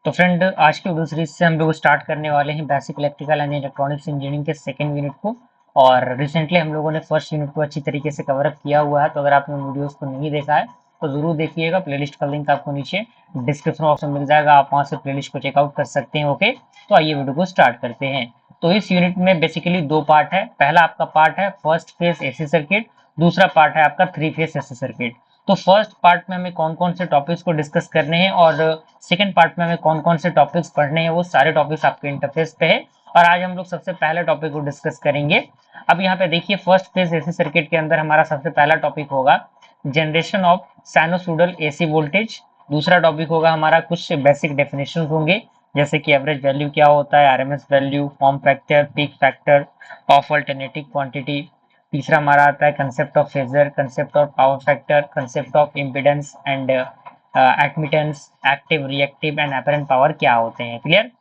तो फ्रेंड, आज की वीडियो सीरीज से हम लोग स्टार्ट करने वाले हैं basic electrical and electronics engineering के सेकंड यूनिट को। और रिसेंटली हम लोगों ने फर्स्ट यूनिट को अच्छी तरीके से कवर अप किया हुआ है। तो अगर आपने वीडियोस को नहीं देखा है तो जरूर देखिएगा। प्लेलिस्ट का लिंक आपको नीचे डिस्क्रिप्शन बॉक्स में मिल जाएगा, आप वहाँ से प्लेलिस्ट को चेकआउट कर सकते हैं। ओके, तो आइए वीडियो को स्टार्ट करते हैं। तो इस यूनिट में बेसिकली दो पार्ट है। पहला आपका पार्ट है फर्स्ट फेज एसी सर्किट, दूसरा पार्ट है आपका थ्री फेज एसी सर्किट। तो फर्स्ट पार्ट में हमें कौन कौन से टॉपिक्स को डिस्कस करने हैं और सेकंड पार्ट में हमें कौन कौन से टॉपिक्स पढ़ने हैं, वो सारे टॉपिक्स आपके इंटरफेस पे है। और आज हम लोग सबसे पहले टॉपिक को डिस्कस करेंगे। अब यहाँ पे देखिए, फर्स्ट फेज एसी सर्किट के अंदर हमारा सबसे पहला टॉपिक होगा generation of sinusoidal AC voltage. दूसरा टॉपिक होगा हमारा कुछ बेसिक डेफिनेशन होंगे, जैसे कि एवरेज वैल्यू क्या होता है, RMS value, form factor, peak factor of alternating quantity. तीसरा हमारा आता है concept of phasor, concept of power factor, concept of impedance and admittance, active, reactive and apparent power क्या होते हैं। क्लियर।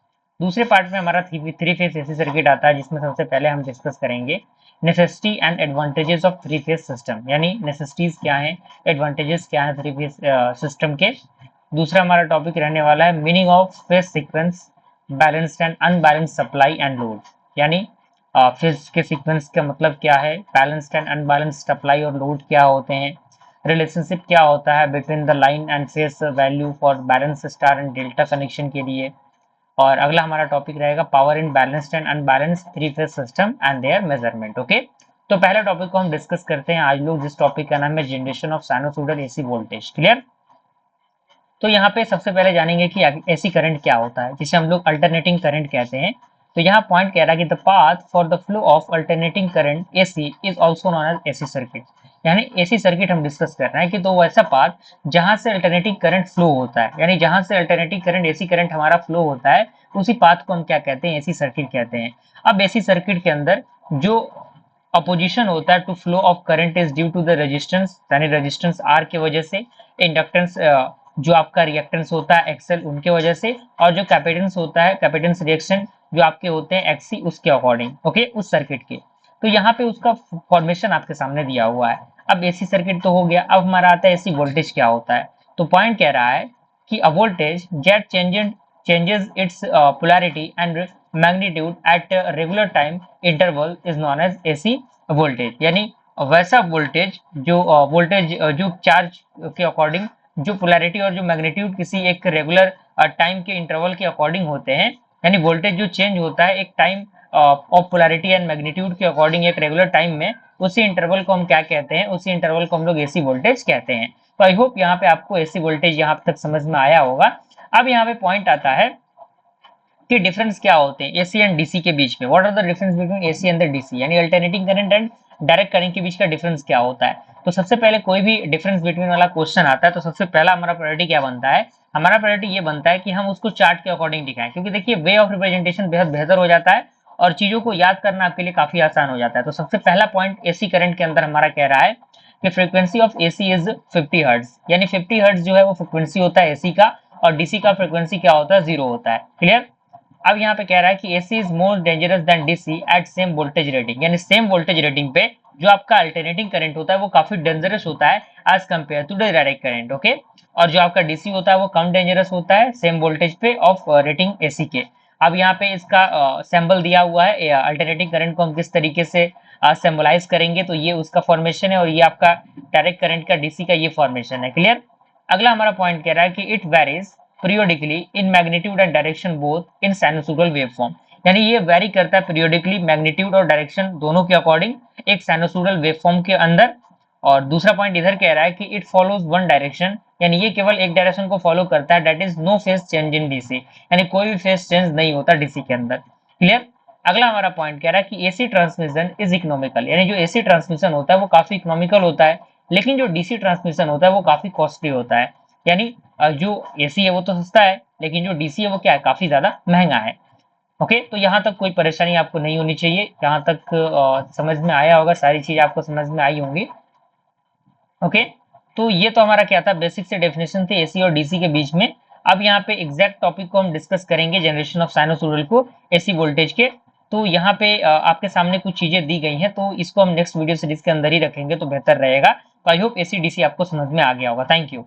दूसरे पार्ट में हमारा थ्री फेज एसी सर्किट आता है, जिसमें सबसे पहले हम डिस्कस करेंगे necessity and advantages of three phase system, यानी नेसेसिटीज क्या है, एडवांटेजेस क्या है थ्री फेज सिस्टम के। दूसरा हमारा टॉपिक रहने वाला है meaning of phase sequence, balanced and unbalanced supply and load, यानी फेज के सीक्वेंस का मतलब क्या है, बैलेंस्ड एंड अनबैलेंस्ड सप्लाई और लोड क्या होते हैं, रिलेशनशिप क्या होता है between the line and phase value for balance star and delta connection के लिए। और अगला हमारा टॉपिक रहेगा power in balanced and unbalanced three phase system and there measurement. Okay, तो पहले टॉपिक को हम डिस्कस करते हैं आज लोग, जिस टॉपिक का नाम है generation of sinusoidal AC voltage. Clear. तो यहाँ पे सबसे पहले जानेंगे कि एसी करंट क्या होता है, जिसे हम लोग अल्टरनेटिंग करंट कहते हैं। तो यहाँ पॉइंट कह रहा है कि the path for the flow of alternating current AC is also known as AC circuit, यानी एसी सर्किट हम डिस्कस कर रहे हैं कि तो वो ऐसा पाथ जहां से अल्टरनेटिंग करंट फ्लो होता है, यानी जहां से अल्टरनेटिंग करंट एसी करंट हमारा फ्लो होता है, उसी पाथ को हम क्या कहते हैं, एसी सर्किट कहते हैं। अब एसी सर्किट के अंदर जो अपोजिशन होता है to flow of current is due to the resistance, यानी रेजिस्टेंस आर की वजह से, इंडक्टेंस जो आपका रिएक्टेंस होता है एक्सएल उनके वजह से, और जो कैपेडेंस होता है, कैपेडेंस रिएक्शन जो आपके होते हैं एक्सी, उसके अकॉर्डिंग। ओके, उस सर्किट के। तो यहाँ पे उसका फॉर्मेशन आपके सामने दिया हुआ है। अब एसी सर्किट तो हो गया, अब हमारा आता है एसी वोल्टेज क्या होता है। तो पॉइंट कह रहा है कि a voltage jet changes its polarity and magnitude at a regular time interval is known as AC voltage, यानी वैसा वोल्टेज जो जो चार्ज के अकॉर्डिंग जो पोलैरिटी और जो मैग्नीट्यूड किसी एक रेगुलर टाइम के इंटरवल के अकॉर्डिंग होते हैं, यानी वोल्टेज जो चेंज होता है एक time of polarity and magnitude के अकॉर्डिंग एक रेगुलर टाइम में, उसी इंटरवल को हम क्या कहते हैं, उसी इंटरवल को हम लोग एसी वोल्टेज कहते हैं। तो आई होप यहाँ पे आपको एसी वोल्टेज यहाँ तक समझ में आया होगा। अब यहाँ पे पॉइंट आता है कि डिफरेंस क्या होते हैं एसी एंड डीसी के बीच में। What are the difference between AC and the DC, यानी alternating current and direct current के बीच का डिफरेंस क्या होता है। तो सबसे पहले कोई भी डिफरेंस बिटवीन वाला क्वेश्चन आता है तो सबसे पहला हमारा प्रायोरिटी क्या बनता है, हमारा प्रायोरिटी ये बनता है कि हम उसको चार्ट के अकॉर्डिंग दिखाएं, क्योंकि देखिए वे ऑफ रिप्रेजेंटेशन बेहद बेहतर हो जाता है और चीजों को याद करना आपके लिए काफी आसान हो जाता है। तो सबसे पहला पॉइंट एसी करंट के अंदर हमारा कह रहा है कि frequency of AC is 50 hertz, यानी 50 हर्ट्ज जो है वो फ्रीक्वेंसी होता है एसी का, और डीसी का फ्रीक्वेंसी क्या होता है, 0 होता है। क्लियर। अब यहाँ पे कह रहा है कि AC is more dangerous than DC at same voltage rating, यानी सेम वोल्टेज रेटिंग पे जो आपका अल्टरनेटिंग करंट होता है वो काफी डेंजरस होता है as compare to the direct current. Okay, और जो आपका डीसी होता है वो कम डेंजरस होता है सेम वोल्टेज पे ऑफ रेटिंग एसी के। अब यहाँ पे इसका सिंबल दिया हुआ है, अल्टरनेटिंग करंट को हम किस तरीके से सिंबलाइज करेंगे, तो ये उसका फॉर्मेशन है और ये आपका डायरेक्ट करंट का डीसी का ये फॉर्मेशन है। क्लियर। अगला हमारा पॉइंट कह रहा है कि it varies periodically in magnitude and direction both in sinusoidal waveform, यानी ये वेरी करता है periodically मैग्नीट्यूड और डायरेक्शन दोनों के अकॉर्डिंग एक साइनोसॉइडल वेवफॉर्म के अंदर। और दूसरा पॉइंट इधर कह रहा है कि इट फॉलोज वन डायरेक्शन, यानी ये केवल एक डायरेक्शन को फॉलो करता है, that is no phase change in DC, यानी कोई भी फेज चेंज नहीं होता डीसी के अंदर। क्लियर। अगला हमारा पॉइंट कह रहा है कि एसी ट्रांसमिशन इज इकोनॉमिकल, यानी जो एसी ट्रांसमिशन होता है वो काफी इकोनॉमिकल होता है, लेकिन जो डीसी ट्रांसमिशन होता है वो काफी कॉस्टली होता है, यानी जो एसी है वो तो सस्ता है, लेकिन जो डीसी है वो क्या है, काफी ज्यादा महंगा है। ओके, तो यहाँ तक कोई परेशानी आपको नहीं होनी चाहिए, यहाँ तक समझ में आया होगा, सारी चीज आपको समझ में आई होंगी। ओके, तो ये तो हमारा क्या था, बेसिक से डेफिनेशन थे एसी और डीसी के बीच में। अब यहाँ पे एग्जैक्ट टॉपिक को हम डिस्कस करेंगे, जनरेशन ऑफ साइनोसॉइडल को एसी वोल्टेज के। तो यहाँ पे आपके सामने कुछ चीजें दी गई हैं, तो इसको हम नेक्स्ट वीडियो सीरीज के अंदर ही रखेंगे तो बेहतर रहेगा। तो आई होप एसी डीसी आपको समझ में आ गया होगा। Thank you.